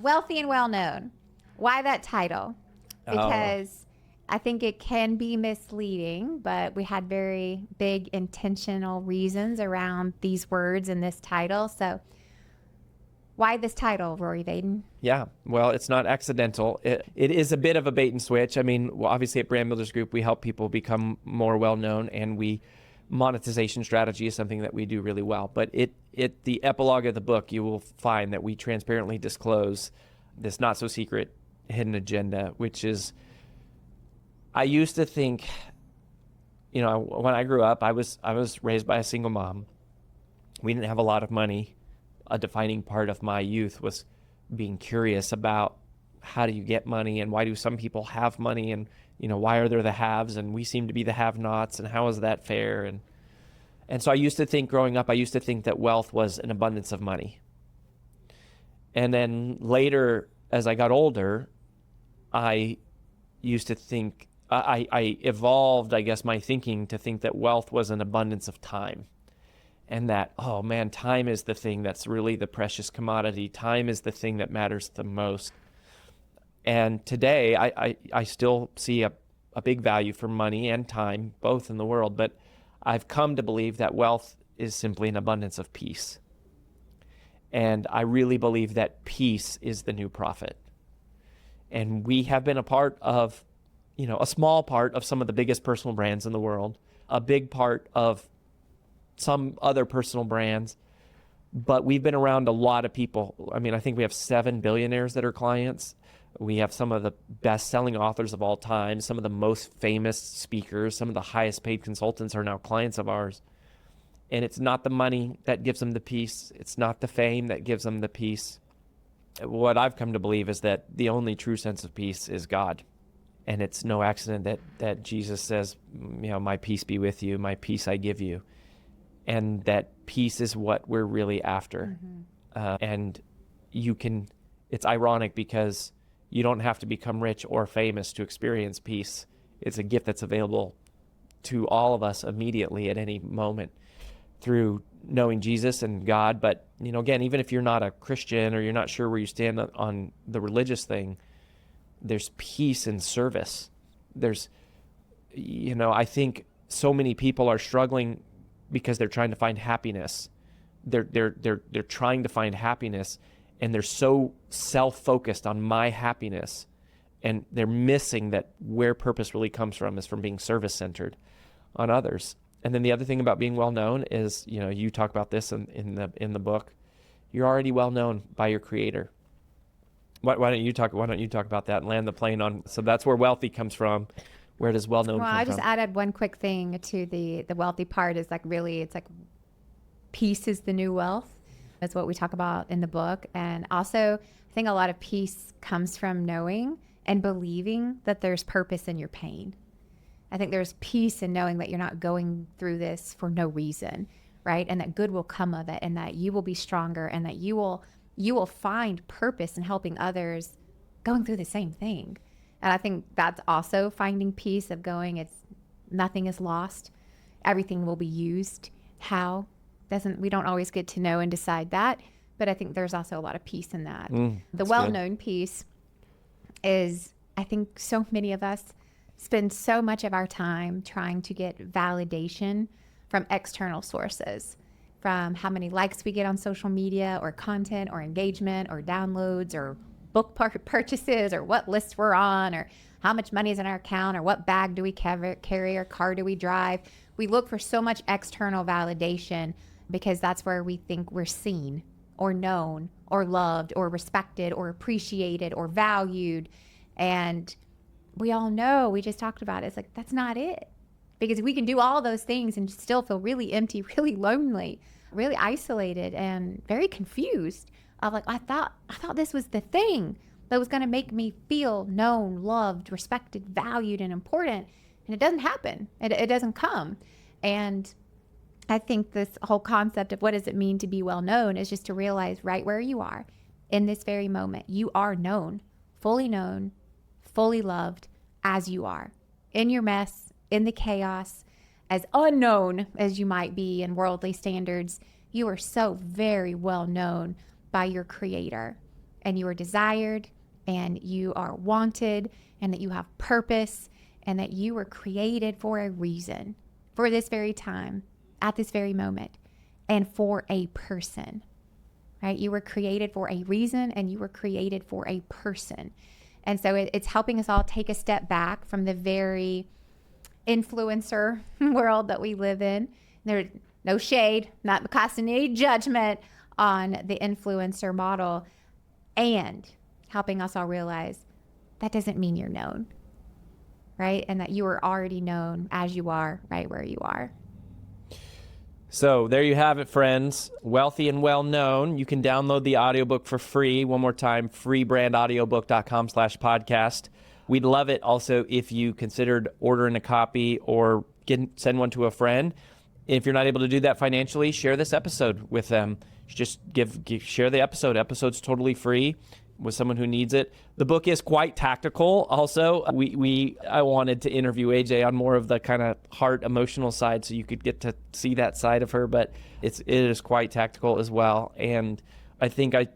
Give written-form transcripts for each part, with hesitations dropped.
Wealthy and well-known. Why that title? Because I think it can be misleading, but we had very big intentional reasons around these words in this title. So why this title, Rory Vaden? Yeah, well, it's not accidental. It is a bit of a bait and switch. I mean, well, obviously at Brand Builders Group, we help people become more well-known, and monetization strategy is something that we do really well. But the epilogue of the book, you will find that we transparently disclose this not so secret hidden agenda, which is, I used to think, when I grew up, I was raised by a single mom. We didn't have a lot of money. A defining part of my youth was being curious about how do you get money, and why do some people have money, and why are there the haves and we seem to be the have-nots, and how is that fair? And so I used to think, growing up, that wealth was an abundance of money. And then later, as I got older, I used to think, I evolved, I guess, my thinking to think that wealth was an abundance of time. And that, oh man, time is the thing that's really the precious commodity. Time is the thing that matters the most. And today, I still see a big value for money and time, both in the world. But I've come to believe that wealth is simply an abundance of peace. And I really believe that peace is the new profit. And we have been a part of, a small part of some of the biggest personal brands in the world, a big part of some other personal brands, but we've been around a lot of people. I mean, I think we have 7 billionaires that are clients. We have some of the best-selling authors of all time, some of the most famous speakers, some of the highest paid consultants are now clients of ours. And it's not the money that gives them the peace. It's not the fame that gives them the peace. What I've come to believe is that the only true sense of peace is God. And it's no accident that Jesus says, my peace be with you, my peace I give you. And that peace is what we're really after. Mm-hmm. And it's ironic because you don't have to become rich or famous to experience peace. It's a gift that's available to all of us immediately at any moment through knowing Jesus and God. But, again, even if you're not a Christian or you're not sure where you stand on the religious thing, there's peace in service. There's, I think so many people are struggling because they're trying to find happiness. They're trying to find happiness, and they're so self-focused on my happiness, and they're missing that where purpose really comes from is from being service-centered on others. And then the other thing about being well-known is, you talk about this in the book. You're already well-known by your Creator. Why don't you talk about that and land the plane on? So that's where wealthy comes from. Where does well-known come from? Well, I just added one quick thing to the wealthy part is it's like peace is the new wealth. That's what we talk about in the book. And also, I think a lot of peace comes from knowing and believing that there's purpose in your pain. I think there's peace in knowing that you're not going through this for no reason, right? And that good will come of it, and that you will be stronger, and that you will find purpose in helping others going through the same thing. And I think that's also finding peace of going, nothing is lost. Everything will be used. How? We don't always get to know and decide that, but I think there's also a lot of peace in that. The well-known piece is, I think so many of us spend so much of our time trying to get validation from external sources, from how many likes we get on social media or content or engagement or downloads or book purchases or what list we're on or how much money is in our account or what bag do we carry or car do we drive. We look for so much external validation because that's where we think we're seen or known or loved or respected or appreciated or valued. And we all know, we just talked about it, it's like, that's not it. Because we can do all those things and still feel really empty, really lonely, really isolated, and very confused. Of like, I thought this was the thing that was going to make me feel known, loved, respected, valued, and important. And it doesn't happen. It doesn't come. And I think this whole concept of what does it mean to be well known is just to realize right where you are in this very moment, you are known, fully loved as you are, in your mess, in the chaos, as unknown as you might be in worldly standards. You are so very well known by your Creator. and you are desired and you are wanted and that you have purpose and that you were created for a reason, for this very time, at this very moment, and for a person, right? You were created for a reason and you were created for a person. And so it's helping us all take a step back from the very influencer world that we live in. There's no shade, not casting any judgment on the influencer model, and helping us all realize that doesn't mean you're known, right? And that you are already known as you are, right where you are. So there you have it, friends. Wealthy and Well Known. You can download the audiobook for free. One more time, freebrandAudiobook.com/podcast. We'd love it also if you considered ordering a copy or send one to a friend. If you're not able to do that financially, share this episode with them. Just share the episode. Episode's totally free with someone who needs it. The book is quite tactical. Also, I wanted to interview AJ on more of the kind of heart emotional side, so you could get to see that side of her. But it is quite tactical as well. And I think I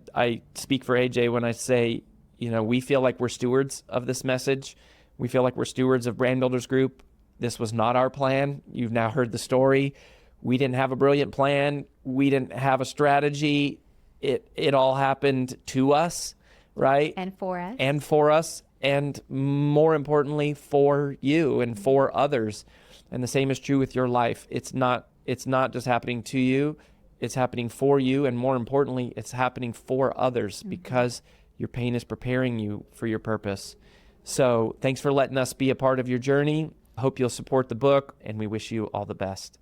speak for AJ when I say, we feel like we're stewards of this message. We feel like we're stewards of Brand Builders Group. This was not our plan. You've now heard the story. We didn't have a brilliant plan. We didn't have a strategy. It all happened to us, right? And for us. And for us. And more importantly, for you and for others. And the same is true with your life. It's not just happening to you. It's happening for you. And more importantly, it's happening for others because your pain is preparing you for your purpose. So thanks for letting us be a part of your journey. Hope you'll support the book, and we wish you all the best.